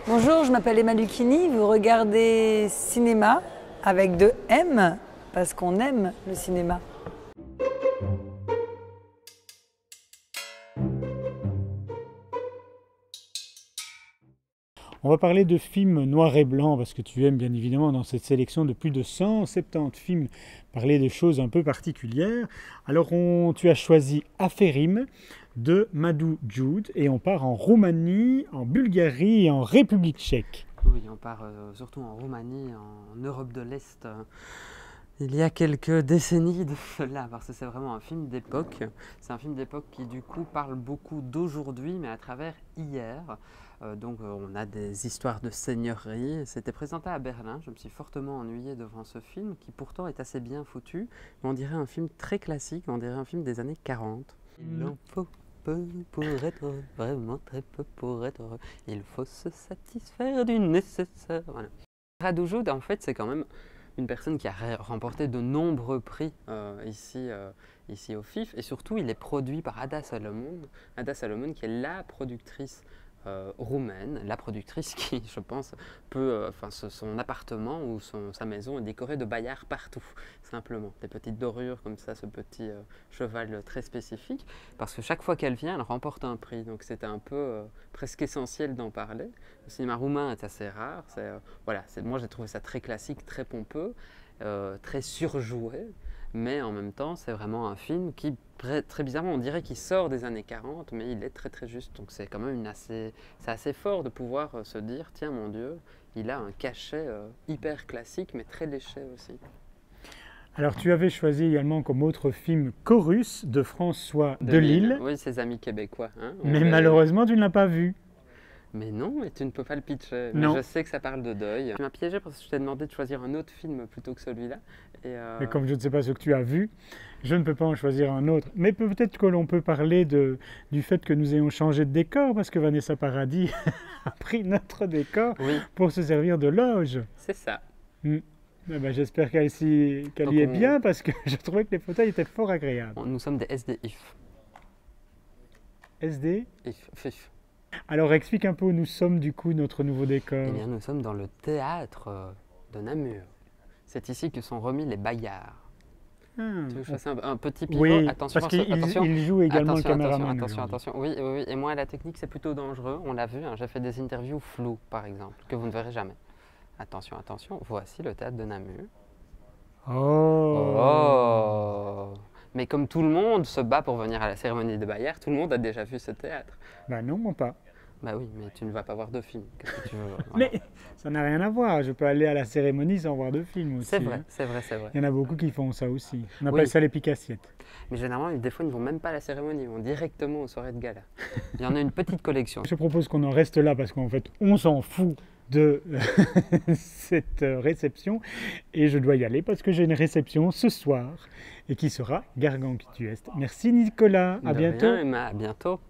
Bonjour, je m'appelle Emma Lucchini, vous regardez Cinéma avec deux M, parce qu'on aime le cinéma. On va parler de films noir et blanc, parce que tu aimes bien évidemment dans cette sélection de plus de 170 films parler de choses un peu particulières. Alors tu as choisi Aferim de Madou Djoud et on part en Roumanie, en Bulgarie et en République tchèque. Oui, on part surtout en Roumanie, en Europe de l'Est. Il y a quelques décennies de cela, parce que c'est vraiment un film d'époque. C'est un film d'époque qui du coup parle beaucoup d'aujourd'hui, mais à travers hier. Donc on a des histoires de seigneurie. C'était présenté à Berlin. Je me suis fortement ennuyé devant ce film, qui pourtant est assez bien foutu. Mais on dirait un film très classique, on dirait un film des années 40. Il en faut peu pour être heureux, vraiment très peu pour être heureux. Il faut se satisfaire du nécessaire. Voilà. Madou Djoud, en fait, c'est quand même une personne qui a remporté de nombreux prix ici au FIF, et surtout il est produit par Ada Salomon. Ada Salomon qui est la productrice roumaine, la productrice qui, je pense, peut, son appartement ou sa maison est décorée de Bayard partout, simplement. Des petites dorures comme ça, ce petit cheval très spécifique, parce que chaque fois qu'elle vient, elle remporte un prix. Donc c'était un peu presque essentiel d'en parler. Le cinéma roumain est assez rare. Moi j'ai trouvé ça très classique, très pompeux, très surjoué. Mais en même temps, c'est vraiment un film qui, très bizarrement, on dirait qu'il sort des années 40, mais il est très très juste. Donc c'est quand même c'est assez fort de pouvoir se dire, tiens mon Dieu, il a un cachet hyper classique, mais très léché aussi. Alors tu avais choisi également comme autre film Chorus de François Delisle. Oui, ses amis québécois. Hein, mais malheureusement, tu ne l'as pas vu. Mais non, mais tu ne peux pas le pitcher. Non. Mais je sais que ça parle de deuil. Tu m'as piégé parce que je t'ai demandé de choisir un autre film plutôt que celui-là. Mais comme je ne sais pas ce que tu as vu, je ne peux pas en choisir un autre. Mais peut-être que l'on peut parler du fait que nous ayons changé de décor, parce que Vanessa Paradis a pris notre décor pour se servir de loge. C'est ça. J'espère qu'elle y est bien, parce que je trouvais que les fauteuils étaient fort agréables. Nous sommes des SDIF. FIF. Alors explique un peu où nous sommes du coup, notre nouveau décor. Eh bien nous sommes dans le théâtre de Namur. C'est ici que sont remis les Bayards. Tu veux que je fasse un petit pivot? Oui, attention, parce qu'il joue également le caméraman. Attention. Oui, et moi la technique c'est plutôt dangereux, on l'a vu, hein, j'ai fait des interviews floues par exemple, que vous ne verrez jamais. Attention, voici le théâtre de Namur. Oh. Mais comme tout le monde se bat pour venir à la cérémonie de Bayard, tout le monde a déjà vu ce théâtre. Bah non, moi pas. Bah oui, mais tu ne vas pas voir de film. Qu'est-ce que tu veux voir? Mais ça n'a rien à voir. Je peux aller à la cérémonie sans voir de film aussi. C'est vrai, hein. c'est vrai. Il y en a beaucoup qui font ça aussi. On appelle ça les picassiettes. Mais généralement, des fois, ils ne vont même pas à la cérémonie. Ils vont directement aux soirées de gala. Il y en a une petite collection. Je propose qu'on en reste là parce qu'en fait, on s'en fout de cette réception. Et je dois y aller parce que j'ai une réception ce soir et qui sera Gargantuesque. Merci Nicolas. À bientôt. Rien, Emma. À bientôt.